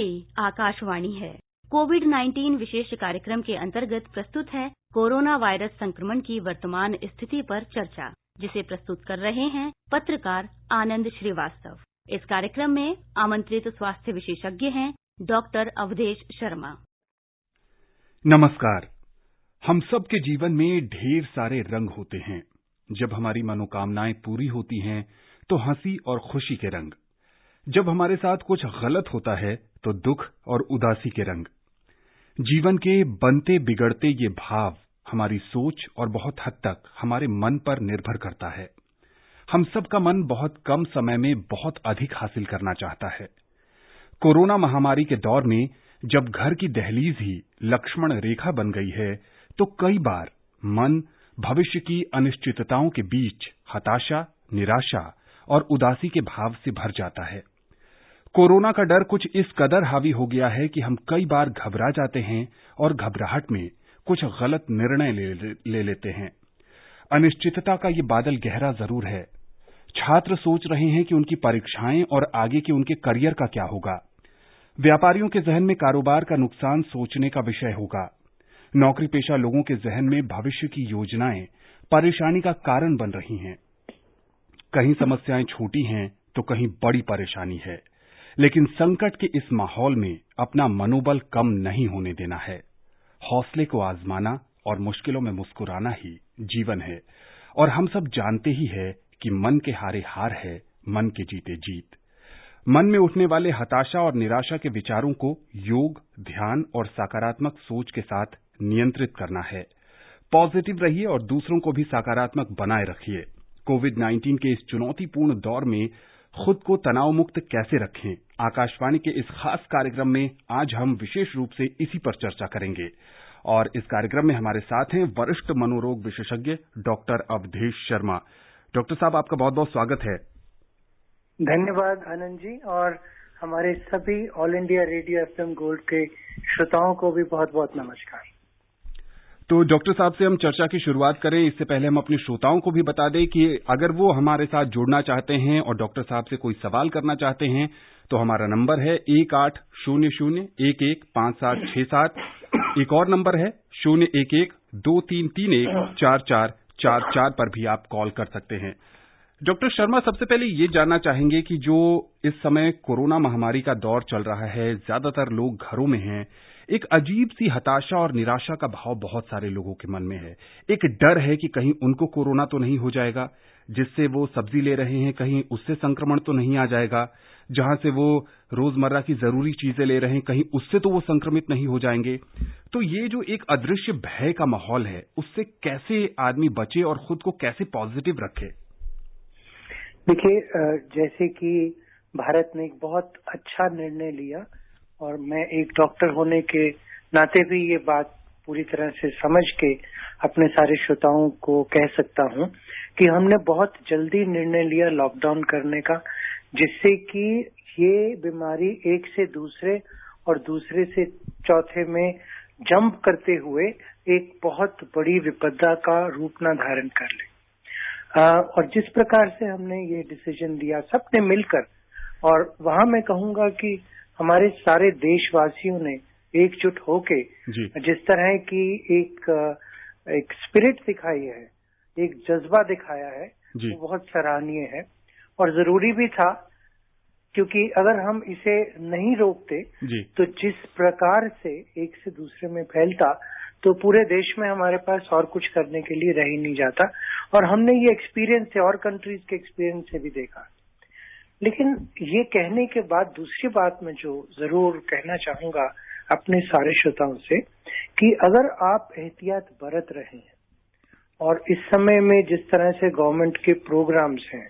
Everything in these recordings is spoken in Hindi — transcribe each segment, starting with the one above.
ये आकाशवाणी है। कोविड-19 विशेष कार्यक्रम के अंतर्गत प्रस्तुत है कोरोना वायरस संक्रमण की वर्तमान स्थिति पर चर्चा, जिसे प्रस्तुत कर रहे हैं पत्रकार आनंद श्रीवास्तव। इस कार्यक्रम में आमंत्रित स्वास्थ्य विशेषज्ञ हैं डॉक्टर अवधेश शर्मा। नमस्कार। हम सब के जीवन में ढेर सारे रंग होते हैं। जब हमारी मनोकामनाएं पूरी होती हैं तो हंसी और खुशी के रंग, जब हमारे साथ कुछ गलत होता है तो दुख और उदासी के रंग। जीवन के बनते बिगड़ते ये भाव हमारी सोच और बहुत हद तक हमारे मन पर निर्भर करता है। हम सबका मन बहुत कम समय में बहुत अधिक हासिल करना चाहता है। कोरोना महामारी के दौर में जब घर की दहलीज ही लक्ष्मण रेखा बन गई है तो कई बार मन भविष्य की अनिश्चितताओं के बीच हताशा, निराशा और उदासी के भाव से भर जाता है। कोरोना का डर कुछ इस कदर हावी हो गया है कि हम कई बार घबरा जाते हैं और घबराहट में कुछ गलत निर्णय ले लेते हैं। अनिश्चितता का ये बादल गहरा जरूर है। छात्र सोच रहे हैं कि उनकी परीक्षाएं और आगे के उनके करियर का क्या होगा। व्यापारियों के जहन में कारोबार का नुकसान सोचने का विषय होगा। नौकरी पेशा लोगों के जहन में भविष्य की योजनाएं परेशानी का कारण बन रही हैं। कहीं समस्याएं छोटी हैं तो कहीं बड़ी परेशानी है, लेकिन संकट के इस माहौल में अपना मनोबल कम नहीं होने देना है। हौसले को आजमाना और मुश्किलों में मुस्कुराना ही जीवन है। और हम सब जानते ही है कि मन के हारे हार है, मन के जीते जीत। मन में उठने वाले हताशा और निराशा के विचारों को योग, ध्यान और सकारात्मक सोच के साथ नियंत्रित करना है। पॉजिटिव रहिए और दूसरों को भी सकारात्मक बनाए रखिए। कोविड-19 के इस चुनौतीपूर्ण दौर में खुद को तनाव मुक्त कैसे रखें, आकाशवाणी के इस खास कार्यक्रम में आज हम विशेष रूप से इसी पर चर्चा करेंगे। और इस कार्यक्रम में हमारे साथ हैं वरिष्ठ मनोरोग विशेषज्ञ डॉक्टर अवधेश शर्मा। डॉक्टर साहब, आपका बहुत बहुत स्वागत है। धन्यवाद आनंद जी, और हमारे सभी all India radio FM gold के श्रोताओं को भी बहुत बहुत नमस्कार। तो डॉक्टर साहब से हम चर्चा की शुरुआत करें, इससे पहले हम अपने श्रोताओं को भी बता दें कि अगर वो हमारे साथ जुड़ना चाहते हैं और डॉक्टर साहब से कोई सवाल करना चाहते हैं तो हमारा नंबर है 1800115767। एक और नंबर है 01123314444 पर भी आप कॉल कर सकते हैं। डॉक्टर शर्मा, सबसे पहले ये जानना चाहेंगे कि जो इस समय कोरोना महामारी का दौर चल रहा है, ज्यादातर लोग घरों में हैं, एक अजीब सी हताशा और निराशा का भाव बहुत सारे लोगों के मन में है। एक डर है कि कहीं उनको कोरोना तो नहीं हो जाएगा, जिससे वो सब्जी ले रहे हैं कहीं उससे संक्रमण तो नहीं आ जाएगा, जहां से वो रोजमर्रा की जरूरी चीजें ले रहे हैं कहीं उससे तो वो संक्रमित नहीं हो जाएंगे। तो ये जो एक अदृश्य भय का माहौल है, उससे कैसे आदमी बचे और खुद को कैसे पॉजिटिव रखे? देखिए, जैसे कि भारत ने एक बहुत अच्छा निर्णय लिया और मैं एक डॉक्टर होने के नाते भी ये बात पूरी तरह से समझ के अपने सारे श्रोताओं को कह सकता हूं कि हमने बहुत जल्दी निर्णय लिया लॉकडाउन करने का, जिससे कि ये बीमारी एक से दूसरे और दूसरे से चौथे में जंप करते हुए एक बहुत बड़ी विपदा का रूप न धारण कर ले। और जिस प्रकार से हमने ये डिसीजन लिया सबने मिलकर, और वहां मैं कहूंगा कि हमारे सारे देशवासियों ने एकजुट होके जिस तरह की एक स्पिरिट दिखाई है, एक जज्बा दिखाया है, वो बहुत सराहनीय है और जरूरी भी था, क्योंकि अगर हम इसे नहीं रोकते तो जिस प्रकार से एक से दूसरे में फैलता तो पूरे देश में हमारे पास और कुछ करने के लिए रह ही नहीं जाता। और हमने ये एक्सपीरियंस से और कंट्रीज के एक्सपीरियंस से भी देखा। लेकिन ये कहने के बाद दूसरी बात मैं जो जरूर कहना चाहूंगा अपने सारे श्रोताओं से, कि अगर आप एहतियात बरत रहे हैं और इस समय में जिस तरह से गवर्नमेंट के प्रोग्राम्स हैं,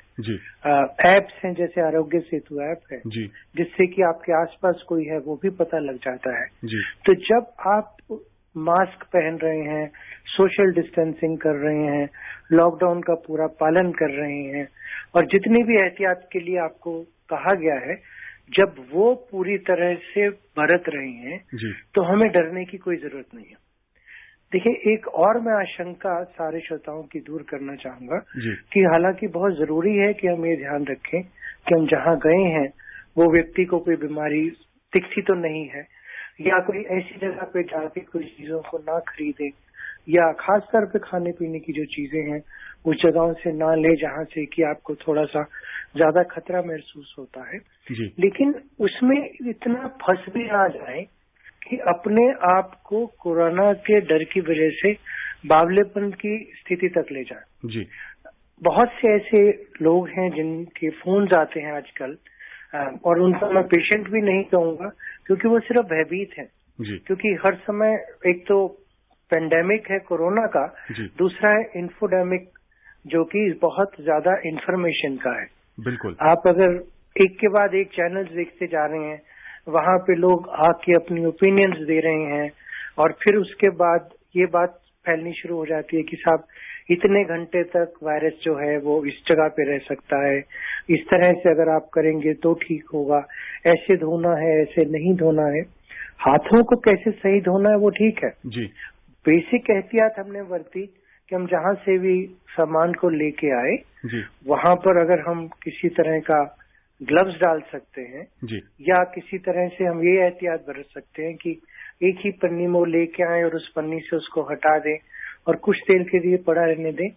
एप्स हैं, जैसे आरोग्य सेतु ऐप है, जिससे कि आपके आसपास कोई है वो भी पता लग जाता है। तो जब आप मास्क पहन रहे हैं, सोशल डिस्टेंसिंग कर रहे हैं, लॉकडाउन का पूरा पालन कर रहे हैं और जितनी भी एहतियात के लिए आपको कहा गया है, जब वो पूरी तरह से बरत रहे हैं तो हमें डरने की कोई जरूरत नहीं है। देखिए, एक और मैं आशंका सारे श्रोताओं की दूर करना चाहूंगा कि हालांकि बहुत जरूरी है कि हम ये ध्यान रखें कि हम जहां गए हैं वो व्यक्ति को कोई बीमारी दिखती तो नहीं है, या कोई ऐसी जगह पे जाके कुछ चीजों को ना खरीदे, या खास तौर पे खाने पीने की जो चीजें हैं उस जगहों से ना ले जहां से कि आपको थोड़ा सा ज्यादा खतरा महसूस होता है जी। लेकिन उसमें इतना फंस भी ना जाए कि अपने आप को कोरोना के डर की वजह से बावलेपन की स्थिति तक ले जाए। जी। बहुत से ऐसे लोग हैं जिनके फोन्स आते हैं आजकल, और उनका मैं पेशेंट भी नहीं कहूंगा क्योंकि वो सिर्फ भयभीत हैं। जी। क्योंकि हर समय एक तो पेंडेमिक है कोरोना का, दूसरा है इन्फोडेमिक जो कि बहुत ज्यादा इंफॉर्मेशन का है। बिल्कुल। आप अगर एक के बाद एक चैनल्स देखते जा रहे हैं, वहां पे लोग आके अपनी ओपिनियंस दे रहे हैं, और फिर उसके बाद ये बात फैलनी शुरू हो जाती है कि साहब इतने घंटे तक वायरस जो है वो इस जगह पे रह सकता है, इस तरह से अगर आप करेंगे तो ठीक होगा, ऐसे धोना है, ऐसे नहीं धोना है। हाथों को कैसे सही धोना है वो ठीक है जी। बेसिक एहतियात हमने बरती कि हम जहां से भी सामान को लेके आए जी। वहां पर अगर हम किसी तरह का ग्लव्स डाल सकते हैं जी। या किसी तरह से हम ये एहतियात बरत सकते हैं कि एक ही पन्नी में वो लेके आए और उस पन्नी से उसको हटा दें और कुछ देर के लिए पड़ा रहने दें,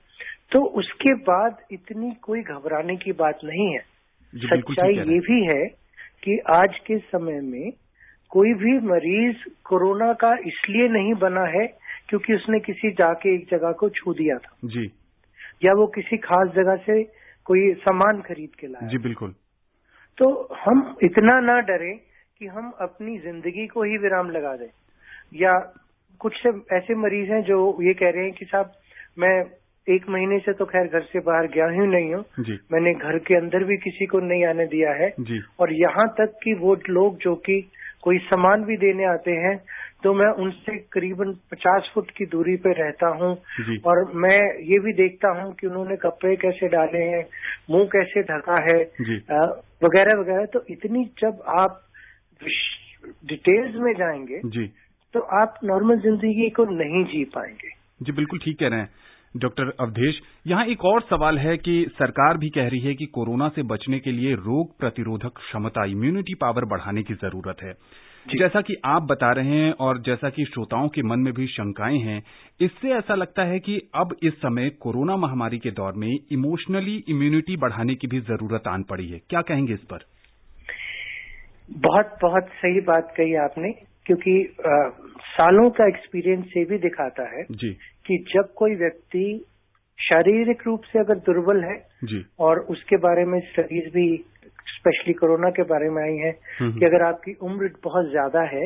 तो उसके बाद इतनी कोई घबराने की बात नहीं है। सच्चाई ये भी है कि आज के समय में कोई भी मरीज कोरोना का इसलिए नहीं बना है क्योंकि उसने किसी जाके एक जगह को छू दिया था जी, या वो किसी खास जगह से कोई सामान खरीद के लाया। जी बिल्कुल। तो हम इतना ना डरें कि हम अपनी जिंदगी को ही विराम लगा दें। या कुछ से ऐसे मरीज हैं जो ये कह रहे हैं कि साहब मैं 1 महीने से तो खैर घर से बाहर गया ही नहीं हूँ, मैंने घर के अंदर भी किसी को नहीं आने दिया है जी। और यहाँ तक कि वो लोग जो कि कोई सामान भी देने आते हैं तो मैं उनसे करीबन 50 फुट की दूरी पे रहता हूँ और मैं ये भी देखता हूँ कि उन्होंने कपड़े कैसे डाले हैं, मुंह कैसे ढका है, वगैरह वगैरह। तो इतनी जब आप डिटेल्स में जाएंगे जी, तो आप नॉर्मल जिंदगी को नहीं जी पाएंगे। जी बिल्कुल ठीक कह रहे हैं डॉक्टर अवधेश। यहाँ एक और सवाल है कि सरकार भी कह रही है कि कोरोना से बचने के लिए रोग प्रतिरोधक क्षमता, इम्यूनिटी पावर बढ़ाने की जरूरत है। जैसा कि आप बता रहे हैं और जैसा कि श्रोताओं के मन में भी शंकाएं हैं, इससे ऐसा लगता है कि अब इस समय कोरोना महामारी के दौर में इमोशनली इम्यूनिटी बढ़ाने की भी जरूरत आन पड़ी है। क्या कहेंगे इस पर? बहुत बहुत सही बात कही आपने, क्योंकि सालों का एक्सपीरियंस ये भी दिखाता है जी कि जब कोई व्यक्ति शारीरिक रूप से अगर दुर्बल है जी, और उसके बारे में स्टडीज भी स्पेशली कोरोना के बारे में आई है कि अगर आपकी उम्र बहुत ज्यादा है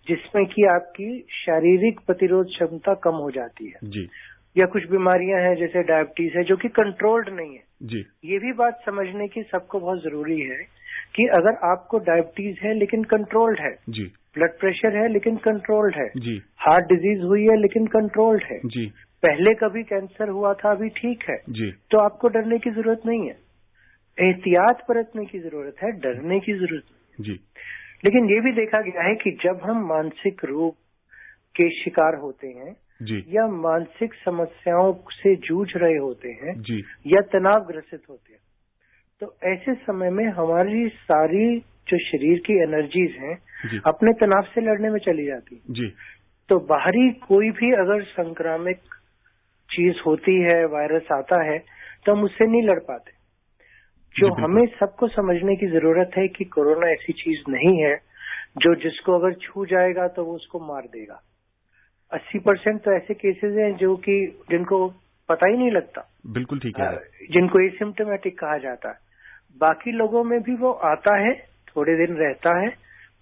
जिसमें कि आपकी शारीरिक प्रतिरोध क्षमता कम हो जाती है जी, या कुछ बीमारियां हैं जैसे डायबिटीज है जो कि कंट्रोल्ड नहीं है जी, ये भी बात समझने की सबको बहुत जरूरी है कि अगर आपको डायबिटीज है लेकिन कंट्रोल्ड है जी, ब्लड प्रेशर है लेकिन कंट्रोल्ड है जी, हार्ट डिजीज हुई है लेकिन कंट्रोल्ड है जी, पहले कभी कैंसर हुआ था अभी ठीक है जी, तो आपको डरने की जरूरत नहीं है, एहतियात बरतने की जरूरत है, डरने की जरूरत नहीं। जी। लेकिन ये भी देखा गया है कि जब हम मानसिक रोग के शिकार होते हैं जी, या मानसिक समस्याओं से जूझ रहे होते हैं जी, या तनाव ग्रसित होते हैं तो ऐसे समय में हमारी सारी जो शरीर की एनर्जीज हैं अपने तनाव से लड़ने में चली जाती है। जी। तो बाहरी कोई भी अगर संक्रामक चीज होती है, वायरस आता है तो हम उससे नहीं लड़ पाते। जो हमें सबको समझने की जरूरत है कि कोरोना ऐसी चीज नहीं है जो जिसको अगर छू जाएगा तो वो उसको मार देगा। 80% तो ऐसे केसेस हैं जो कि जिनको पता ही नहीं लगता, बिल्कुल ठीक है, जिनको एसिम्प्टोमेटिक कहा जाता है। बाकी लोगों में भी वो आता है, थोड़े दिन रहता है,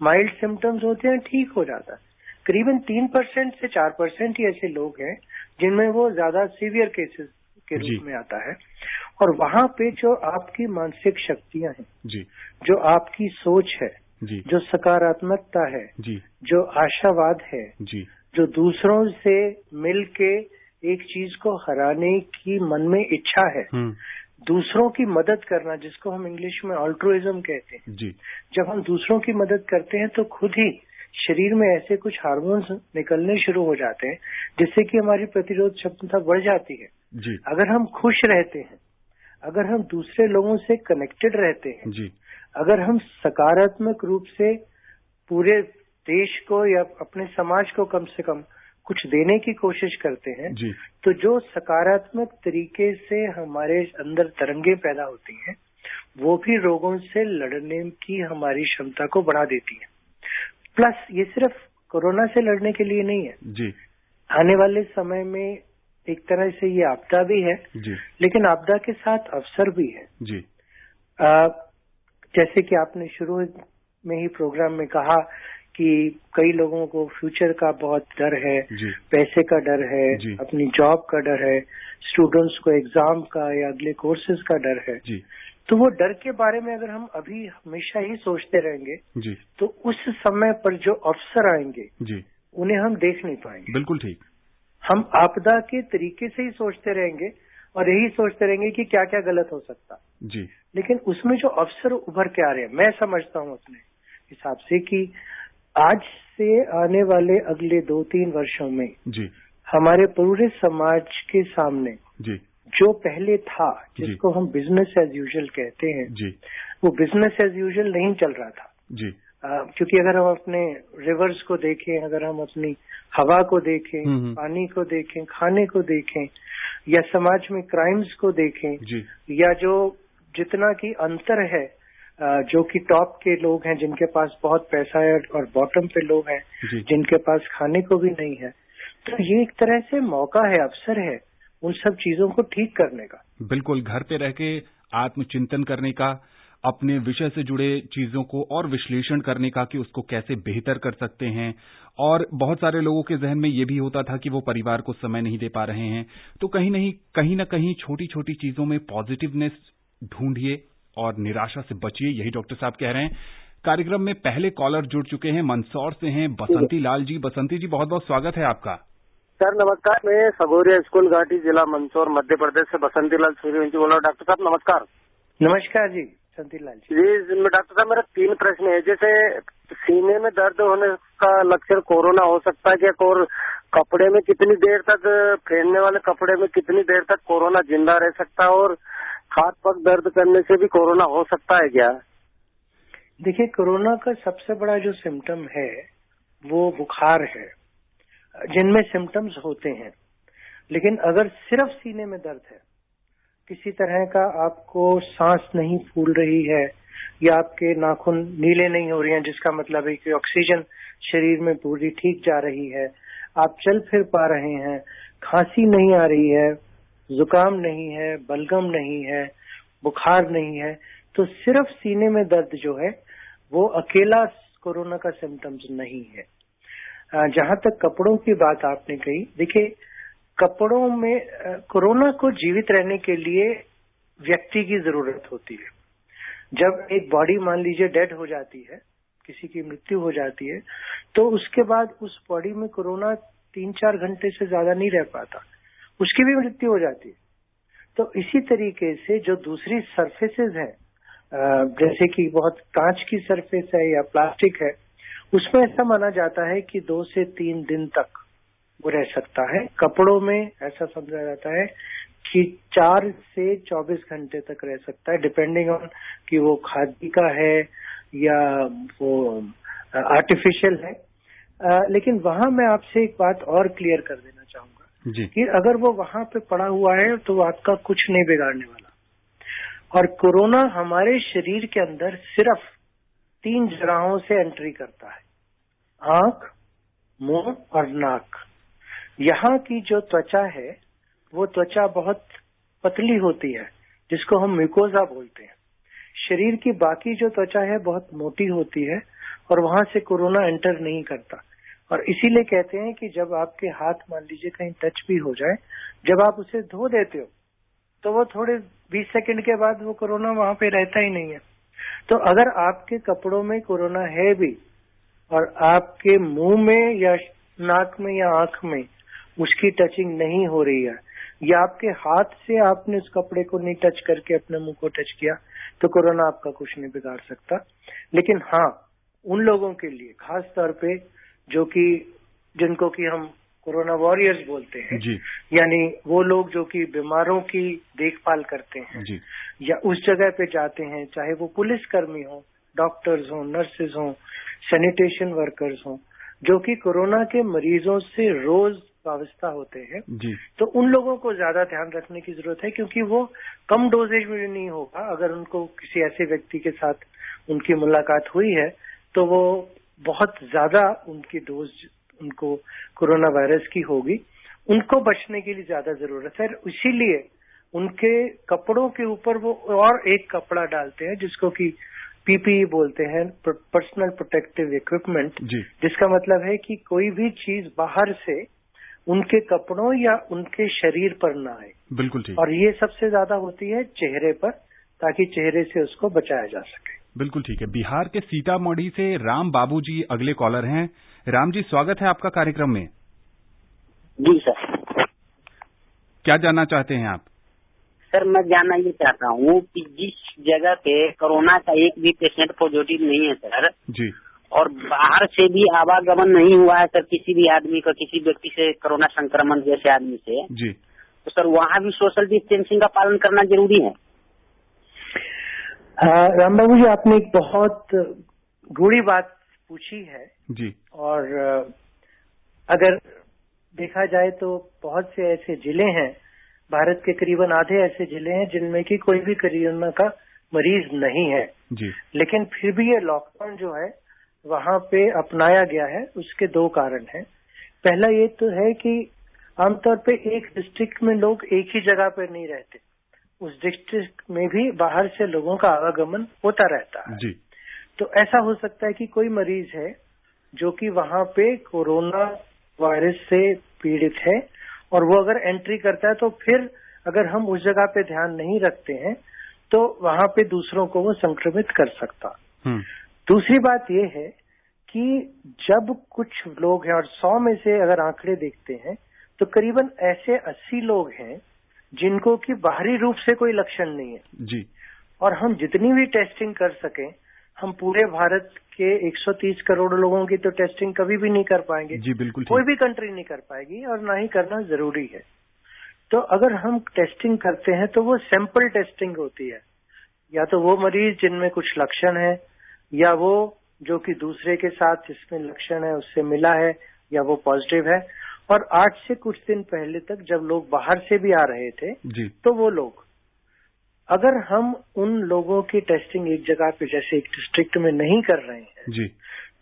माइल्ड सिम्टम्स होते हैं, ठीक हो जाता है। करीबन 3% से 4% ही ऐसे लोग हैं जिनमें वो ज्यादा सीवियर केसेस के रूप में आता है। और वहां पे जो आपकी मानसिक शक्तियां हैं जी, जो आपकी सोच है जी, जो सकारात्मकता है जी, जो आशावाद है जी, जो दूसरों से मिल के एक चीज को हराने की मन में इच्छा है, दूसरों की मदद करना जिसको हम इंग्लिश में अल्ट्रुइज्म कहते हैं जी। जब हम दूसरों की मदद करते हैं तो खुद ही शरीर में ऐसे कुछ हार्मोन्स निकलने शुरू हो जाते हैं जिससे कि हमारी प्रतिरोध क्षमता बढ़ जाती है जी। अगर हम खुश रहते हैं, अगर हम दूसरे लोगों से कनेक्टेड रहते हैं जी, अगर हम सकारात्मक रूप से पूरे देश को या अपने समाज को कम से कम कुछ देने की कोशिश करते हैं जी। तो जो सकारात्मक तरीके से हमारे अंदर तरंगे पैदा होती हैं वो भी रोगों से लड़ने की हमारी क्षमता को बढ़ा देती है। प्लस ये सिर्फ कोरोना से लड़ने के लिए नहीं है जी। आने वाले समय में एक तरह से ये आपदा भी है जी। लेकिन आपदा के साथ अवसर भी है जी। जैसे कि आपने शुरू में ही प्रोग्राम में कहा कि कई लोगों को फ्यूचर का बहुत डर है, पैसे का डर है, अपनी जॉब का डर है, स्टूडेंट्स को एग्जाम का या अगले कोर्सेज का डर है। तो वो डर के बारे में अगर हम अभी हमेशा ही सोचते रहेंगे तो उस समय पर जो अवसर आएंगे उन्हें हम देख नहीं पाएंगे। बिल्कुल ठीक। हम आपदा के तरीके से ही सोचते रहेंगे और यही सोचते रहेंगे कि क्या क्या गलत हो सकता जी। लेकिन उसमें जो अवसर उभर के आ रहे हैं, मैं समझता हूँ अपने हिसाब से कि आज से आने वाले अगले 2-3 वर्षों में हमारे पूरे समाज के सामने जो पहले था जिसको हम बिजनेस एज यूजुअल कहते हैं वो बिजनेस एज यूजुअल नहीं चल रहा था क्योंकि अगर हम अपने रिवर्स को देखें, अगर हम अपनी हवा को देखें, पानी को देखें, खाने को देखें या समाज में क्राइम्स को देखें या जो जितना की अंतर है जो कि टॉप के लोग हैं जिनके पास बहुत पैसा है और बॉटम पे लोग हैं जिनके पास खाने को भी नहीं है, तो ये एक तरह से मौका है, अवसर है उन सब चीजों को ठीक करने का। बिल्कुल, घर पे रह के आत्मचिंतन करने का, अपने विषय से जुड़े चीजों को और विश्लेषण करने का कि उसको कैसे बेहतर कर सकते हैं। और बहुत सारे लोगों के जहन में ये भी होता था कि वो परिवार को समय नहीं दे पा रहे हैं, तो कहीं ना कहीं छोटी छोटी चीजों में पॉजिटिवनेस ढूंढिए और निराशा से बचिए, यही डॉक्टर साहब कह रहे हैं। कार्यक्रम में पहले कॉलर जुड़ चुके हैं, मंदसौर से हैं बसंती लाल जी। बसंती जी, बहुत बहुत स्वागत है आपका। सर नमस्कार, मैं सगोरिया स्कूल घाटी जिला मंदसौर मध्य प्रदेश से बसंती लाल सूर्यवंशी बोल रहा हूँ। डॉक्टर साहब नमस्कार। नमस्कार जी बसंती लाल जी। डॉक्टर साहब मेरा 3 प्रश्न है। जैसे सीने में दर्द होने का लक्षण कोरोना हो सकता है क्या? और कपड़े में कितनी देर तक, पहनने वाले कपड़े में कितनी देर तक कोरोना जिंदा रह सकता है? और हाथ पग दर्द करने से भी कोरोना हो सकता है क्या? देखिए, कोरोना का सबसे बड़ा जो सिम्टम है वो बुखार है, जिनमें सिम्टम्स होते हैं। लेकिन अगर सिर्फ सीने में दर्द है, किसी तरह का आपको सांस नहीं फूल रही है या आपके नाखून नीले नहीं हो रहे हैं, जिसका मतलब है कि ऑक्सीजन शरीर में पूरी ठीक जा रही है, आप चल फिर पा रहे हैं, खांसी नहीं आ रही है, जुकाम नहीं है, बलगम नहीं है, बुखार नहीं है, तो सिर्फ सीने में दर्द जो है वो अकेला कोरोना का सिम्टम्स नहीं है। जहां तक कपड़ों की बात आपने कही, देखिए कपड़ों में कोरोना को जीवित रहने के लिए व्यक्ति की जरूरत होती है। जब एक बॉडी मान लीजिए डेड हो जाती है, किसी की मृत्यु हो जाती है, तो उसके बाद उस बॉडी में कोरोना 3-4 घंटे से ज्यादा नहीं रह पाता, उसकी भी मृत्यु हो जाती है। तो इसी तरीके से जो दूसरी सरफेसेस हैं, जैसे कि बहुत कांच की सरफेस है या प्लास्टिक है, उसमें ऐसा माना जाता है कि 2 से 3 दिन तक वो रह सकता है। कपड़ों में ऐसा समझा जाता है कि 4 से 24 घंटे तक रह सकता है, डिपेंडिंग ऑन कि वो खादी का है या वो आर्टिफिशियल है। लेकिन वहां मैं आपसे एक बात और क्लियर कर देना चाहूंगा कि अगर वो वहां पे पड़ा हुआ है तो वो आपका कुछ नहीं बिगाड़ने वाला। और कोरोना हमारे शरीर के अंदर सिर्फ 3 जगहों से एंट्री करता है, आंख, मुंह और नाक। यहाँ की जो त्वचा है वो त्वचा बहुत पतली होती है, जिसको हम म्यूकोजा बोलते हैं। शरीर की बाकी जो त्वचा है बहुत मोटी होती है और वहां से कोरोना एंटर नहीं करता। और इसीलिए कहते हैं कि जब आपके हाथ मान लीजिए कहीं टच भी हो जाए, जब आप उसे धो देते हो तो वो थोड़े 20 सेकंड के बाद वो कोरोना वहां पे रहता ही नहीं है। तो अगर आपके कपड़ों में कोरोना है भी और आपके मुंह में या नाक में या आंख में उसकी टचिंग नहीं हो रही है, या आपके हाथ से आपने उस कपड़े को नहीं टच करके अपने मुंह को टच किया, तो कोरोना आपका कुछ नहीं बिगाड़ सकता। लेकिन हाँ, उन लोगों के लिए खास तौर पे जो कि जिनको कि हम कोरोना वॉरियर्स बोलते हैं, यानी वो लोग जो कि बीमारों की देखभाल करते हैं या उस जगह पे जाते हैं, चाहे वो पुलिसकर्मी हो, डॉक्टर्स हों, नर्सेज हों, सैनिटेशन वर्कर्स हों, जो कि कोरोना के मरीजों से रोज वाबस्ता होते हैं जी। तो उन लोगों को ज्यादा ध्यान रखने की जरूरत है, क्योंकि वो कम डोजेज में नहीं होगा। अगर उनको किसी ऐसे व्यक्ति के साथ उनकी मुलाकात हुई है तो वो बहुत ज्यादा उनकी डोज उनको कोरोना वायरस की होगी, उनको बचने के लिए ज्यादा जरूरत है। इसीलिए उनके कपड़ों के ऊपर वो और एक कपड़ा डालते हैं जिसको कि पीपीई बोलते हैं, पर्सनल प्रोटेक्टिव इक्विपमेंट, जिसका मतलब है कि कोई भी चीज बाहर से उनके कपड़ों या उनके शरीर पर ना आए। बिल्कुल ठीक। और ये सबसे ज्यादा होती है चेहरे पर, ताकि चेहरे से उसको बचाया जा सके। बिल्कुल ठीक है। बिहार के सीतामढ़ी से राम बाबू जी अगले कॉलर हैं। राम जी, स्वागत है आपका कार्यक्रम में। जी सर। क्या जानना चाहते हैं आप? सर मैं जानना ये चाहता हूँ कि जिस जगह पे कोरोना का एक भी पेशेंट पॉजिटिव नहीं है सर जी, और बाहर से भी आवागमन नहीं हुआ है सर किसी भी आदमी का, किसी व्यक्ति से कोरोना संक्रमण जैसे आदमी से जी, तो सर वहाँ भी सोशल डिस्टेंसिंग का पालन करना जरूरी है? राम बाबू जी, आपने एक बहुत गूढ़ी बात पूछी है जी। और अगर देखा जाए तो बहुत से ऐसे जिले हैं, भारत के करीबन आधे ऐसे जिले हैं जिनमें कि कोई भी कोरोना का मरीज नहीं है जी, लेकिन फिर भी ये लॉकडाउन जो है वहां पे अपनाया गया है। उसके दो कारण हैं। पहला ये तो है कि आमतौर पे एक डिस्ट्रिक्ट में लोग एक ही जगह पर नहीं रहते, उस डिस्ट्रिक्ट में भी बाहर से लोगों का आवागमन होता रहता है जी। तो ऐसा हो सकता है कि कोई मरीज है जो कि वहां पे कोरोना वायरस से पीड़ित है और वो अगर एंट्री करता है तो फिर अगर हम उस जगह पे ध्यान नहीं रखते हैं तो वहां पे दूसरों को वो संक्रमित कर सकता। दूसरी बात ये है कि जब कुछ लोग हैं और 100 में से अगर आंकड़े देखते हैं तो करीबन ऐसे 80 लोग हैं जिनको कि बाहरी रूप से कोई लक्षण नहीं है जी। और हम जितनी भी टेस्टिंग कर सकें, हम पूरे भारत के 130 करोड़ लोगों की तो टेस्टिंग कभी भी नहीं कर पाएंगे जी। बिल्कुल ठीक। कोई भी कंट्री नहीं कर पाएगी और ना ही करना जरूरी है। तो अगर हम टेस्टिंग करते हैं तो वो सैंपल टेस्टिंग होती है, या तो वो मरीज जिनमें कुछ लक्षण है या वो जो कि दूसरे के साथ जिसमें लक्षण है उससे मिला है या वो पॉजिटिव है। और आज से कुछ दिन पहले तक जब लोग बाहर से भी आ रहे थे जी, तो वो लोग, अगर हम उन लोगों की टेस्टिंग एक जगह पे जैसे एक डिस्ट्रिक्ट में नहीं कर रहे हैं जी,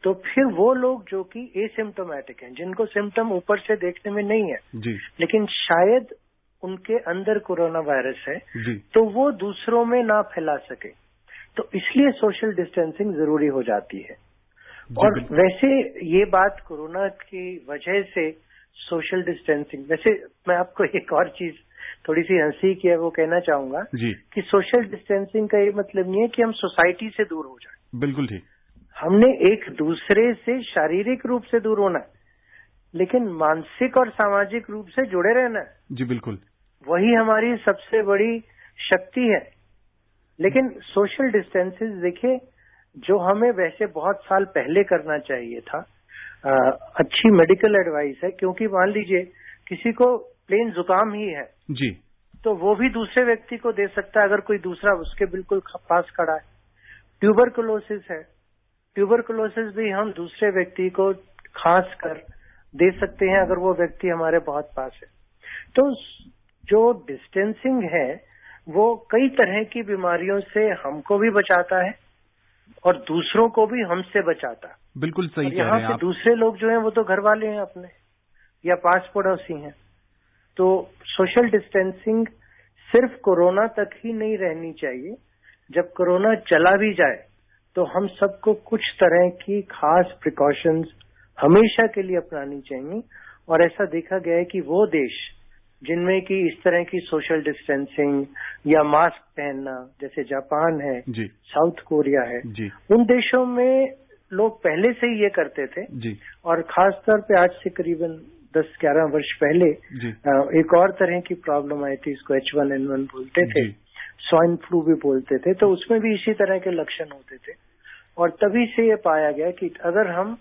तो फिर वो लोग जो कि एसिम्टोमेटिक हैं, जिनको सिम्टम ऊपर से देखने में नहीं है जी, लेकिन शायद उनके अंदर कोरोना वायरस है जी, तो वो दूसरों में ना फैला सके, तो इसलिए सोशल डिस्टेंसिंग जरूरी हो जाती है। और वैसे ये बात कोरोना की वजह से सोशल डिस्टेंसिंग, वैसे मैं आपको एक और चीज थोड़ी सी हंसी की है वो कहना चाहूंगा कि सोशल डिस्टेंसिंग का ये मतलब नहीं है कि हम सोसाइटी से दूर हो जाए। बिल्कुल ठीक। हमने एक दूसरे से शारीरिक रूप से दूर होना है लेकिन मानसिक और सामाजिक रूप से जुड़े रहना है। जी बिल्कुल। वही हमारी सबसे बड़ी शक्ति है। लेकिन सोशल डिस्टेंसेस देखिए, जो हमें वैसे बहुत साल पहले करना चाहिए था, अच्छी मेडिकल एडवाइस है, क्योंकि मान लीजिए किसी को प्लेन जुकाम ही है जी, तो वो भी दूसरे व्यक्ति को दे सकता है अगर कोई दूसरा उसके बिल्कुल पास खड़ा है। ट्यूबरकुलोसिस है, ट्यूबरकुलोसिस भी हम दूसरे व्यक्ति को खास कर दे सकते हैं अगर वो व्यक्ति हमारे बहुत पास है। तो जो डिस्टेंसिंग है वो कई तरह की बीमारियों से हमको भी बचाता है और दूसरों को भी हमसे बचाता है। बिल्कुल सही कह रहे हैं यहाँ आप। से दूसरे लोग जो हैं वो तो घर वाले हैं अपने या पास पड़ोसी हैं। तो सोशल डिस्टेंसिंग सिर्फ कोरोना तक ही नहीं रहनी चाहिए। जब कोरोना चला भी जाए तो हम सबको कुछ तरह की खास प्रिकॉशंस हमेशा के लिए अपनानी चाहिए। और ऐसा देखा गया है कि वो देश जिनमें कि इस तरह की सोशल डिस्टेंसिंग या मास्क पहनना, जैसे जापान है जी, साउथ कोरिया है जी, उन देशों में लोग पहले से ही ये करते थे जी, और खास तौर पे आज से करीबन 10-11 वर्ष पहले जी, एक और तरह की प्रॉब्लम आई थी, इसको H1N1 बोलते थे, जी, स्वाइन फ्लू भी बोलते थे। तो उसमें भी इसी तरह के लक्षण होते थे और तभी से ये पाया गया कि अगर हम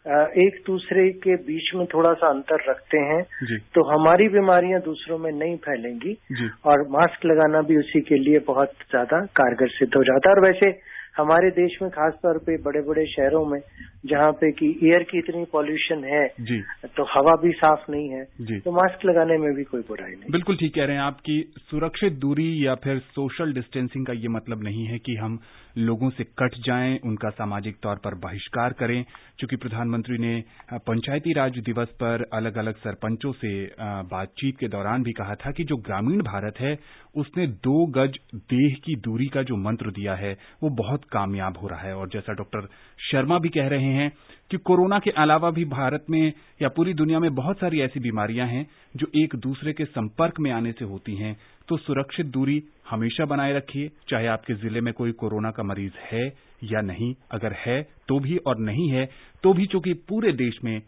एक दूसरे के बीच में थोड़ा सा अंतर रखते हैं जी, तो हमारी बीमारियां दूसरों में नहीं फैलेंगी जी, और मास्क लगाना भी उसी के लिए बहुत ज्यादा कारगर सिद्ध हो जाता है। और वैसे हमारे देश में खास तौर पे बड़े बड़े शहरों में जहाँ पे कि एयर की इतनी पॉल्यूशन है जी, तो हवा भी साफ नहीं है जी, तो मास्क लगाने में भी कोई बुराई नहीं। बिल्कुल ठीक कह रहे हैं आप कि सुरक्षित दूरी या फिर सोशल डिस्टेंसिंग का ये मतलब नहीं है कि हम लोगों से कट जाएं, उनका सामाजिक तौर पर बहिष्कार करें। चूंकि प्रधानमंत्री ने पंचायती राज दिवस पर अलग अलग सरपंचों से बातचीत के दौरान भी कहा था कि जो ग्रामीण भारत है उसने 2 गज देह की दूरी का जो मंत्र दिया है वो बहुत कामयाब हो रहा है। और जैसा डॉक्टर शर्मा भी कह रहे हैं कि कोरोना के अलावा भी भारत में या पूरी दुनिया में बहुत सारी ऐसी बीमारियां हैं जो एक दूसरे के संपर्क में आने से होती हैं, तो सुरक्षित दूरी हमेशा बनाए रखिए, चाहे आपके जिले में कोई कोरोना का मरीज है या नहीं। अगर है तो भी और नहीं है तो भी, चूंकि पूरे देश में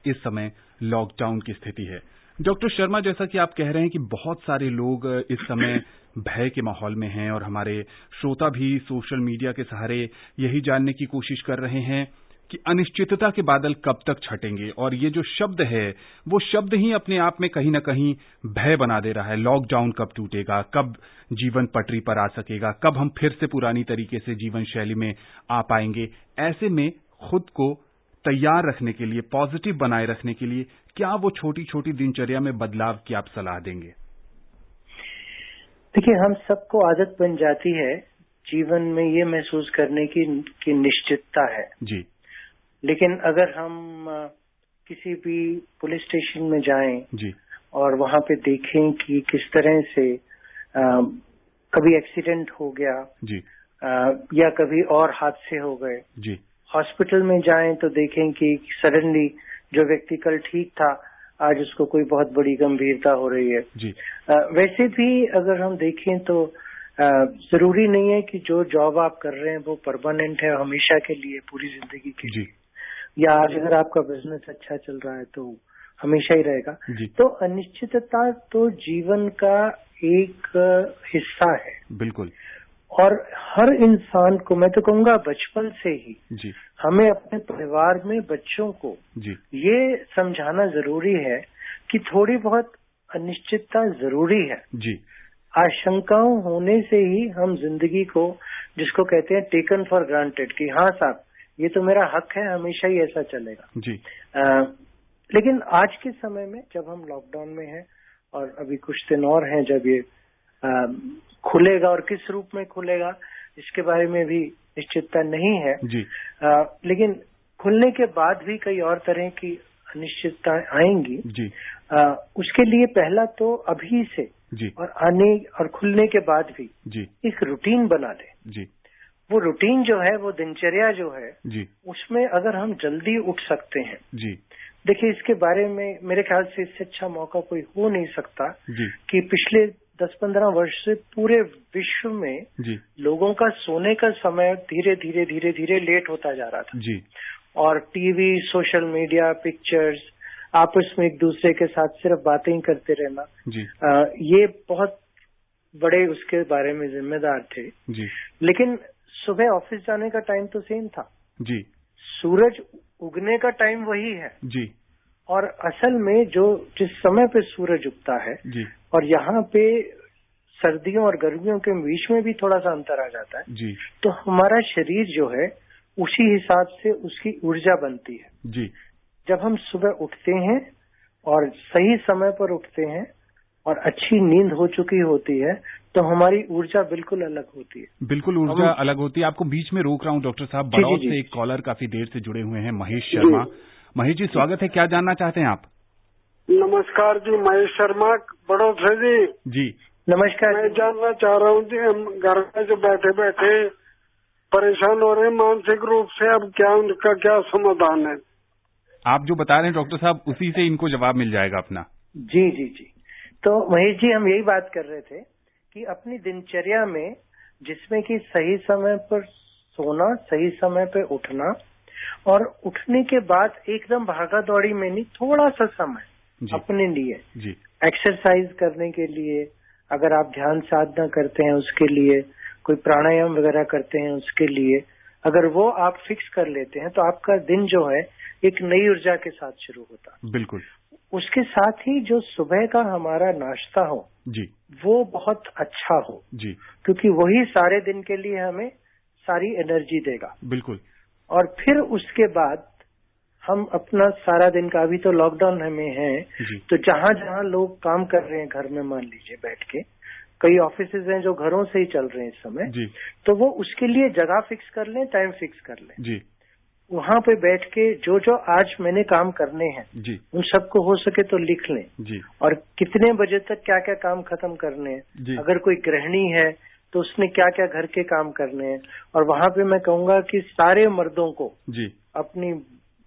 इस समय लॉकडाउन की स्थिति है। डॉक्टर शर्मा, जैसा कि आप कह रहे हैं कि बहुत सारे लोग इस समय भय के माहौल में हैं और हमारे श्रोता भी सोशल मीडिया के सहारे यही जानने की कोशिश कर रहे हैं कि अनिश्चितता के बादल कब तक छटेंगे, और ये जो शब्द है वो शब्द ही अपने आप में कहीं ना कहीं भय बना दे रहा है। लॉकडाउन कब टूटेगा, कब जीवन पटरी पर आ सकेगा, कब हम फिर से पुरानी तरीके से जीवन शैली में आ पाएंगे। ऐसे में खुद को तैयार रखने के लिए, पॉजिटिव बनाए रखने के लिए क्या वो छोटी छोटी दिनचर्या में बदलाव की आप सलाह देंगे? देखिए, हम सबको आदत बन जाती है जीवन में ये महसूस करने की निश्चितता है जी, लेकिन अगर हम किसी भी पुलिस स्टेशन में जाएं जी, और वहां पे देखें कि किस तरह से कभी एक्सीडेंट हो गया जी, या कभी और हादसे हो गए, जी, हॉस्पिटल में जाएं तो देखें कि सडनली जो व्यक्ति कल ठीक था आज उसको कोई बहुत बड़ी गंभीरता हो रही है। जी, वैसे भी अगर हम देखें तो जरूरी नहीं है कि जो जॉब आप कर रहे हैं वो परमानेंट है, हमेशा के लिए, पूरी जिंदगी के लिए, या आज अगर आपका बिजनेस अच्छा चल रहा है तो हमेशा ही रहेगा। तो अनिश्चितता तो जीवन का एक हिस्सा है, बिल्कुल। और हर इंसान को, मैं तो कहूंगा बचपन से ही जी, हमें अपने परिवार में बच्चों को जी, ये समझाना जरूरी है कि थोड़ी बहुत अनिश्चितता जरूरी है। जी, आशंकाओं होने से ही हम जिंदगी को, जिसको कहते हैं टेकन फॉर ग्रांटेड, कि हाँ साहब ये तो मेरा हक है, हमेशा ही ऐसा चलेगा। जी, लेकिन आज के समय में जब हम लॉकडाउन में हैं और अभी कुछ दिन और हैं जब ये खुलेगा, और किस रूप में खुलेगा इसके बारे में भी निश्चितता नहीं है जी, लेकिन खुलने के बाद भी कई और तरह की अनिश्चितताएं आएंगी। जी, उसके लिए पहला तो अभी से जी, और आने और खुलने के बाद भी जी, एक रूटीन बना ले। जी, वो रूटीन जो है, वो दिनचर्या जो है, जी, उसमें अगर हम जल्दी उठ सकते हैं, जी, देखिए इसके बारे में मेरे ख्याल से इससे अच्छा मौका कोई हो नहीं सकता जी, कि पिछले 10-15 वर्ष से पूरे विश्व में जी, लोगों का सोने का समय धीरे धीरे लेट होता जा रहा था। जी, और टीवी, सोशल मीडिया, पिक्चर्स, आपस में एक दूसरे के साथ सिर्फ बातें ही करते रहना, जी, ये बहुत बड़े उसके बारे में जिम्मेदार थे। जी, लेकिन सुबह ऑफिस जाने का टाइम तो सेम था, जी, सूरज उगने का टाइम वही है, जी, और असल में जो जिस समय पे सूरज उगता है, जी, और यहाँ पे सर्दियों और गर्मियों के बीच में भी थोड़ा सा अंतर आ जाता है, जी, तो हमारा शरीर जो है उसी हिसाब से उसकी ऊर्जा बनती है। जी, जब हम सुबह उठते हैं और सही समय पर उठते हैं और अच्छी नींद हो चुकी होती है तो हमारी ऊर्जा बिल्कुल अलग होती है। बिल्कुल ऊर्जा अलग होती है। आपको बीच में रोक रहा हूँ डॉक्टर साहब, बड़ौद से एक कॉलर काफी देर से जुड़े हुए हैं, महेश शर्मा। महेश जी स्वागत है, क्या जानना चाहते हैं आप? नमस्कार जी, महेश शर्मा बड़ौद से जी। जी नमस्कार। मैं जानना चाह रहा हूँ जी, हम घर में जो बैठे बैठे परेशान हो रहे हैं मानसिक रूप से, अब क्या उनका क्या समाधान है? आप जो बता रहे हैं डॉक्टर साहब उसी से इनको जवाब मिल जाएगा अपना। जी जी जी। तो महेश जी, हम यही बात कर रहे थे कि अपनी दिनचर्या में, जिसमें कि सही समय पर सोना, सही समय पर उठना, और उठने के बाद एकदम भागा दौड़ी में नहीं, थोड़ा सा समय अपने लिए, जी, एक्सरसाइज करने के लिए, अगर आप ध्यान साधना करते हैं उसके लिए, कोई प्राणायाम वगैरह करते हैं उसके लिए, अगर वो आप फिक्स कर लेते हैं तो आपका दिन जो है एक नई ऊर्जा के साथ शुरू होता। बिल्कुल। उसके साथ ही जो सुबह का हमारा नाश्ता हो जी, वो बहुत अच्छा हो, जी, क्योंकि वही सारे दिन के लिए हमें सारी एनर्जी देगा। बिल्कुल। और फिर उसके बाद हम अपना सारा दिन का, अभी तो लॉकडाउन में है, तो जहां जहां लोग काम कर रहे हैं घर में, मान लीजिए बैठ के, कई ऑफिसेज हैं जो घरों से ही चल रहे हैं इस समय जी। तो वो उसके लिए जगह फिक्स कर लें, टाइम फिक्स कर लें जी। वहां पे बैठ के जो जो आज मैंने काम करने हैं जी। उन सबको हो सके तो लिख लें जी। और कितने बजे तक क्या क्या काम खत्म करने हैं। अगर कोई गृहिणी है तो उसने क्या क्या घर के काम करने हैं। और वहां पे मैं कहूंगा कि सारे मर्दों को जी अपनी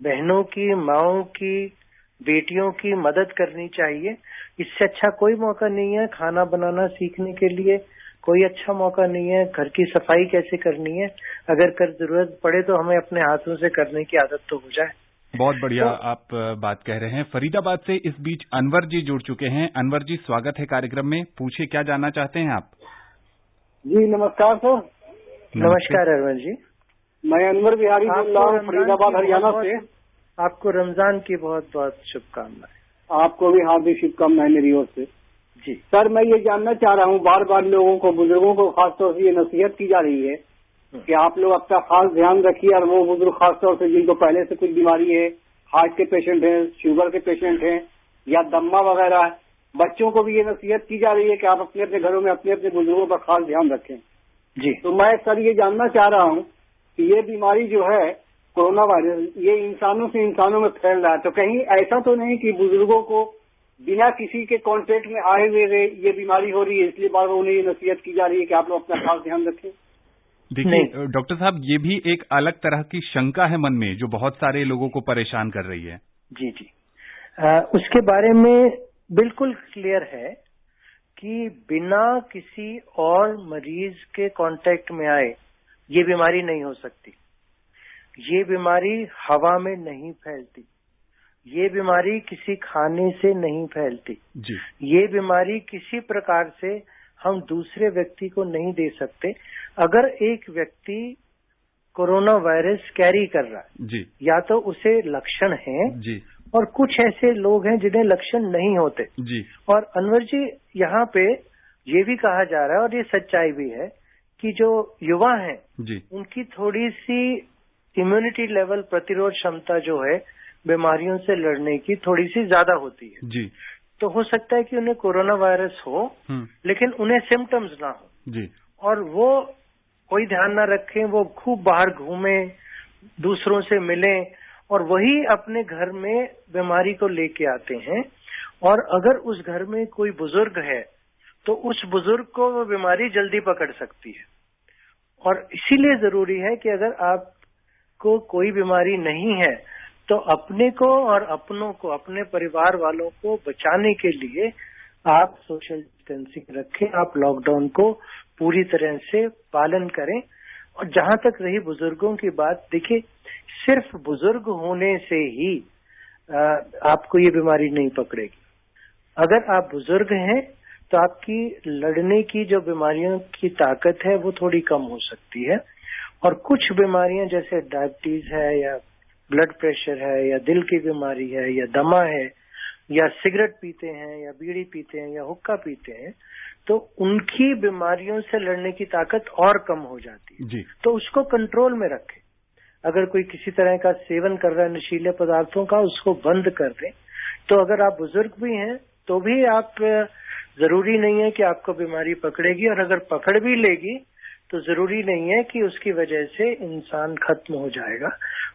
बहनों की, माओं की, बेटियों की मदद करनी चाहिए। इससे अच्छा कोई मौका नहीं है खाना बनाना सीखने के लिए, कोई अच्छा मौका नहीं है घर की सफाई कैसे करनी है। अगर कर जरूरत पड़े तो हमें अपने हाथों से करने की आदत तो हो जाए। बहुत बढ़िया आप बात कह रहे हैं। फरीदाबाद से इस बीच अनवर जी जुड़ चुके हैं। अनवर जी, स्वागत है कार्यक्रम में। पूछिए, क्या जानना चाहते हैं आप? जी नमस्कार सर। नमस्कार अनवर जी, मैं अनवर बिहारी बोल रहा हूँ फरीदाबाद हरियाणा से। आपको रमजान की बहुत बहुत शुभकामनाएं। आपको भी हार्दिक शुभकामनाएं मेरी ओर से। जी सर, मैं ये जानना चाह रहा हूँ, बार बार लोगों को, बुजुर्गों को खासतौर से ये नसीहत की जा रही है कि आप लोग अपना खास ध्यान रखिए। और वो बुजुर्ग खासतौर से जिनको पहले से कुछ बीमारी है, हार्ट के पेशेंट हैं, शुगर के पेशेंट हैं या दम्मा वगैरह है, बच्चों को भी ये नसीहत की जा रही है कि आप अपने अपने घरों में अपने अपने बुजुर्गों पर खास ध्यान रखें। जी। तो मैं सर ये जानना चाह रहा हूँ कि ये बीमारी जो है कोरोना वायरस, ये इंसानों से इंसानों में फैल रहा है, तो कहीं ऐसा तो नहीं कि बुजुर्गों को बिना किसी के कांटेक्ट में आए हुए ये बीमारी हो रही है, इसलिए बार बार उन्हें ये नसीहत की जा रही है कि आप लोग अपना खास ध्यान रखें? देखिए डॉक्टर साहब, ये भी एक अलग तरह की शंका है मन में जो बहुत सारे लोगों को परेशान कर रही है। जी जी, उसके बारे में बिल्कुल क्लियर है कि बिना किसी और मरीज के कांटेक्ट में आए ये बीमारी नहीं हो सकती। ये बीमारी हवा में नहीं फैलती, ये बीमारी किसी खाने से नहीं फैलती जी। ये बीमारी किसी प्रकार से हम दूसरे व्यक्ति को नहीं दे सकते। अगर एक व्यक्ति कोरोना वायरस कैरी कर रहा है जी, या तो उसे लक्षण हैं जी, और कुछ ऐसे लोग हैं जिन्हें लक्षण नहीं होते जी। और अनवर जी, यहाँ पे ये भी कहा जा रहा है और ये सच्चाई भी है कि जो युवा हैं जी, उनकी थोड़ी सी इम्यूनिटी लेवल, प्रतिरोध क्षमता जो है बीमारियों से लड़ने की थोड़ी सी ज्यादा होती है जी। तो हो सकता है कि उन्हें कोरोना वायरस हो लेकिन उन्हें सिम्टम्स ना हो जी। और वो कोई ध्यान ना रखें, वो खूब बाहर घूमें, दूसरों से मिलें और वही अपने घर में बीमारी को लेके आते हैं। और अगर उस घर में कोई बुजुर्ग है तो उस बुजुर्ग को वो बीमारी जल्दी पकड़ सकती है। और इसीलिए जरूरी है कि अगर आपको कोई बीमारी नहीं है तो अपने को और अपनों को, अपने परिवार वालों को बचाने के लिए आप सोशल डिस्टेंसिंग रखें, आप लॉकडाउन को पूरी तरह से पालन करें। और जहां तक रही बुजुर्गों की बात, देखिए सिर्फ बुजुर्ग होने से ही आपको ये बीमारी नहीं पकड़ेगी। अगर आप बुजुर्ग हैं तो आपकी लड़ने की जो बीमारियों की ताकत है वो थोड़ी कम हो सकती है। और कुछ बीमारियां जैसे डायबिटीज है या ब्लड प्रेशर है या दिल की बीमारी है या दमा है या सिगरेट पीते हैं या बीड़ी पीते हैं या हुक्का पीते हैं, तो उनकी बीमारियों से लड़ने की ताकत और कम हो जाती है जी। तो उसको कंट्रोल में रखें। अगर कोई किसी तरह का सेवन कर रहा है नशीले पदार्थों का, उसको बंद कर दें। तो अगर आप बुजुर्ग भी हैं तो भी आप, जरूरी नहीं है कि आपको बीमारी पकड़ेगी और अगर पकड़ भी लेगी तो जरूरी नहीं है कि उसकी वजह से इंसान खत्म हो जाएगा।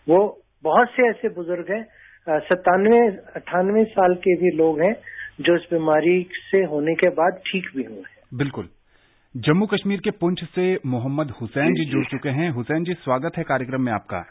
वो बहुत से ऐसे बुजुर्ग हैं, 97-98 साल के भी लोग हैं जो इस बीमारी से होने के बाद ठीक भी हुए हैं। बिल्कुल। जम्मू कश्मीर के पुंछ से मोहम्मद हुसैन जी जुड़ चुके हैं। हुसैन जी, स्वागत है कार्यक्रम में आपका।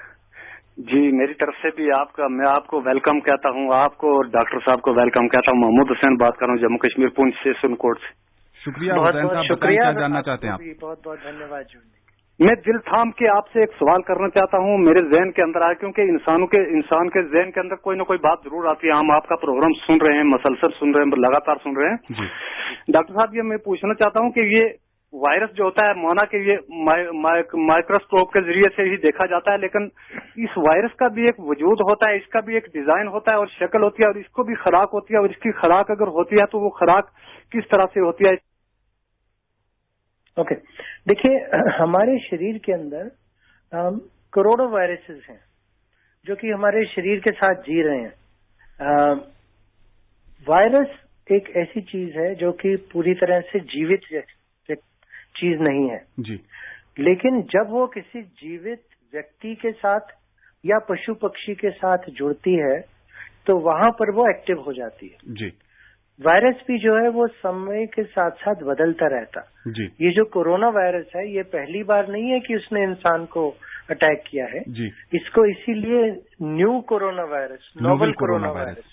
जी, मेरी तरफ से भी मैं आपको वेलकम कहता हूँ, आपको और डॉक्टर साहब को वेलकम कहता हूँ। मोहम्मद हुसैन बात कर रहा हूँ, जम्मू कश्मीर पुंछ से, सुनकोट से। शुक्रिया हुसैन साहब, शुक्रिया। क्या जानना चाहते हैं आप? बहुत बहुत धन्यवाद जुड़ने। मैं दिल थाम के आपसे एक सवाल करना चाहता हूँ, मेरे जहन के अंदर आया, क्योंकि इंसान के जहन के अंदर कोई ना कोई बात जरूर आती है। हम आपका प्रोग्राम सुन रहे हैं, मसलसल सुन रहे हैं, लगातार सुन रहे हैं। डॉक्टर साहब, ये मैं पूछना चाहता हूँ कि ये वायरस जो होता है, माना कि ये माइक्रोस्कोप के जरिए से ही देखा जाता है, लेकिन इस वायरस का भी एक वजूद होता है, इसका भी एक डिजाइन होता है और शक्ल होती है और इसको भी खुराक होती है। और इसकी खुराक अगर होती है तो वो खुराक किस तरह से होती है? ओके, देखिए हमारे शरीर के अंदर करोड़ों वायरसेस हैं जो कि हमारे शरीर के साथ जी रहे हैं। वायरस एक ऐसी चीज है जो कि पूरी तरह से जीवित चीज नहीं है जी। लेकिन जब वो किसी जीवित व्यक्ति के साथ या पशु पक्षी के साथ जुड़ती है तो वहां पर वो एक्टिव हो जाती है जी। वायरस भी जो है वो समय के साथ साथ बदलता रहता जी। ये जो कोरोना वायरस है ये पहली बार नहीं है कि उसने इंसान को अटैक किया है जी। इसको इसीलिए new corona virus, novel corona virus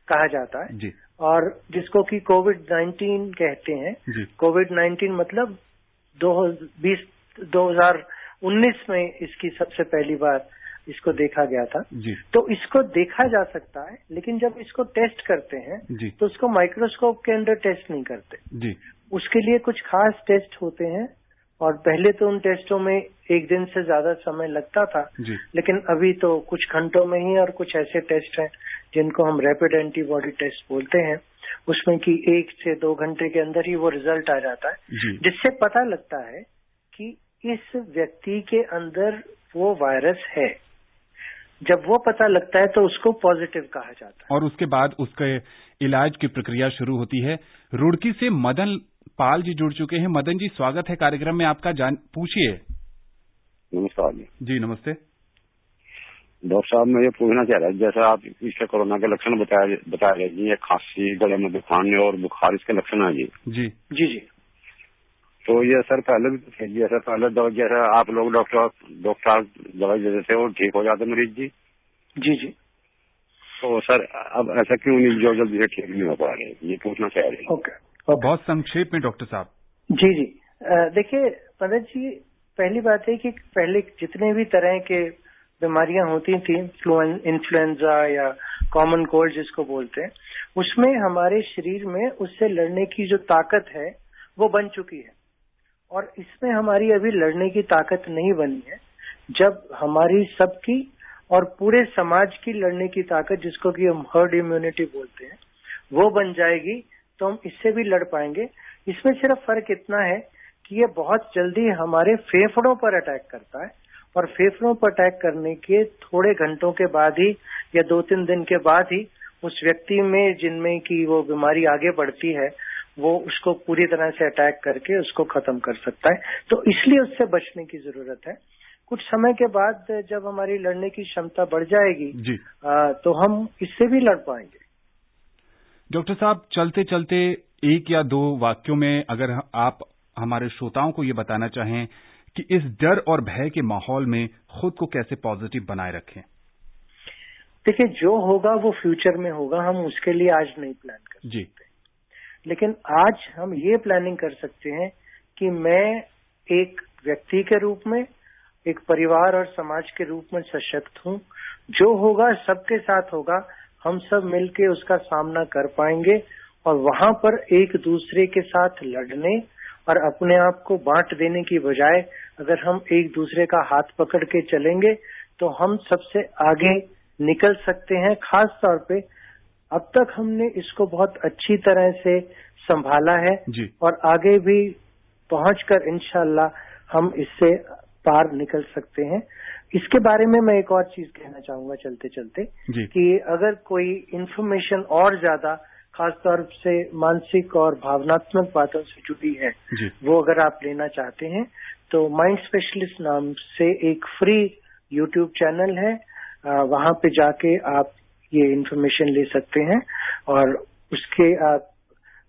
कहा जाता है जी। और जिसको कि कोविड-19 कहते हैं। कोविड-19 मतलब 2019 में इसकी सबसे पहली बार इसको देखा गया था जी। तो इसको देखा जा सकता है लेकिन जब इसको टेस्ट करते हैं जी। तो उसको माइक्रोस्कोप के अंदर टेस्ट नहीं करते जी। उसके लिए कुछ खास टेस्ट होते हैं और पहले तो उन टेस्टों में एक दिन से ज्यादा समय लगता था जी। लेकिन अभी तो कुछ घंटों में ही और कुछ ऐसे टेस्ट हैं जिनको हम रैपिड एंटीबॉडी टेस्ट बोलते हैं उसमें कि 1 से 2 घंटे के अंदर ही वो रिजल्ट आ जाता है जिससे पता लगता है कि इस व्यक्ति के अंदर वो वायरस है। जब वो पता लगता है तो उसको पॉजिटिव कहा जाता है और उसके बाद उसके इलाज की प्रक्रिया शुरू होती है। रुड़की से मदन पाल जी जुड़ चुके हैं। मदन जी, स्वागत है कार्यक्रम में आपका। पूछिए। नमस्कार जी। जी नमस्ते। डॉक्टर साहब, मैं ये पूछना चाह रहा हूँ, जैसे आप इसके कोरोना के लक्षण बता रहे जी, खांसी, गले में दुखाने और बुखार इसके लक्षण है जी। जी जी जी। तो ये सर पहले भी थे, जैसे पहले जैसे आप लोग डॉक्टर दवाई देते थे और ठीक हो जाते मरीज जी। जी जी। तो सर अब ऐसा क्यों नहीं, जो जल्दी से ठीक नहीं हो पा रहे, ये पूछना चाह रहे हैं। ओके। बहुत संक्षेप में डॉक्टर साहब। जी जी। देखिए मदन जी, पहली बात है कि पहले जितने भी तरह के बीमारियां होती थी, इन्फ्लुएंजा या कॉमन कोल्ड जिसको बोलते हैं, उसमें हमारे शरीर में उससे लड़ने की जो ताकत है वो बन चुकी है और इसमें हमारी अभी लड़ने की ताकत नहीं बनी है। जब हमारी सबकी और पूरे समाज की लड़ने की ताकत, जिसको कि हम हर्ड इम्यूनिटी बोलते हैं, वो बन जाएगी तो हम इससे भी लड़ पाएंगे। इसमें सिर्फ फर्क इतना है कि ये बहुत जल्दी हमारे फेफड़ों पर अटैक करता है और फेफड़ों पर अटैक करने के थोड़े घंटों के बाद ही या 2-3 दिन के बाद ही उस व्यक्ति में जिनमें की वो बीमारी आगे बढ़ती है वो उसको पूरी तरह से अटैक करके उसको खत्म कर सकता है। तो इसलिए उससे बचने की जरूरत है। कुछ समय के बाद जब हमारी लड़ने की क्षमता बढ़ जाएगी जी। तो हम इससे भी लड़ पाएंगे। डॉक्टर साहब, चलते चलते 1 या 2 वाक्यों में अगर आप हमारे श्रोताओं को ये बताना चाहें कि इस डर और भय के माहौल में खुद को कैसे पॉजिटिव बनाए रखें। देखिए, जो होगा वो फ्यूचर में होगा, हम उसके लिए आज नहीं प्लान कर सकते जी। लेकिन आज हम ये प्लानिंग कर सकते हैं कि मैं एक व्यक्ति के रूप में, एक परिवार और समाज के रूप में सशक्त हूं। जो होगा सबके साथ होगा, हम सब मिलके उसका सामना कर पाएंगे और वहां पर एक दूसरे के साथ लड़ने और अपने आप को बांट देने की बजाय अगर हम एक दूसरे का हाथ पकड़ के चलेंगे तो हम सबसे आगे निकल सकते हैं। खास तौर पे अब तक हमने इसको बहुत अच्छी तरह से संभाला है जी। और आगे भी पहुंचकर इंशाल्लाह हम इससे पार निकल सकते हैं। इसके बारे में मैं एक और चीज कहना चाहूंगा चलते चलते कि अगर कोई इन्फॉर्मेशन और ज्यादा खासतौर से मानसिक और भावनात्मक बातों से जुड़ी है वो अगर आप लेना चाहते हैं तो माइंड स्पेशलिस्ट नाम से एक फ्री यूट्यूब चैनल है, वहां पे जाके आप ये इन्फॉर्मेशन ले सकते हैं और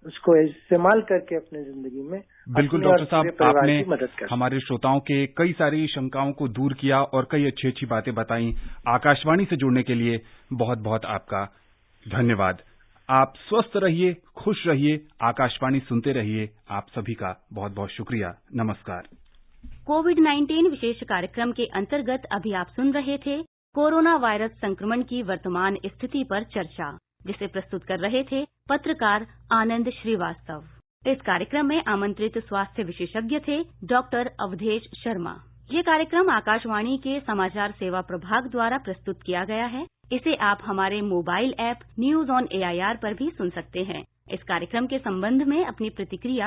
उसको इस्तेमाल करके अपने जिंदगी में बिल्कुल डॉक्टर साहब, आपने हमारे श्रोताओं के कई सारी शंकाओं को दूर किया और कई अच्छी अच्छी बातें बताई। आकाशवाणी से जुड़ने के लिए बहुत बहुत आपका धन्यवाद। आप स्वस्थ रहिए, खुश रहिए, आकाशवाणी सुनते रहिए। आप सभी का बहुत बहुत शुक्रिया। नमस्कार। कोविड-19 विशेष कार्यक्रम के अंतर्गत अभी आप सुन रहे थे कोरोना वायरस संक्रमण की वर्तमान स्थिति पर चर्चा, जिसे प्रस्तुत कर रहे थे पत्रकार आनंद श्रीवास्तव। इस कार्यक्रम में आमंत्रित स्वास्थ्य विशेषज्ञ थे डॉक्टर अवधेश शर्मा। ये कार्यक्रम आकाशवाणी के समाचार सेवा प्रभाग द्वारा प्रस्तुत किया गया है। इसे आप हमारे mobile app news on AIR पर भी सुन सकते हैं। इस कार्यक्रम के संबंध में अपनी प्रतिक्रिया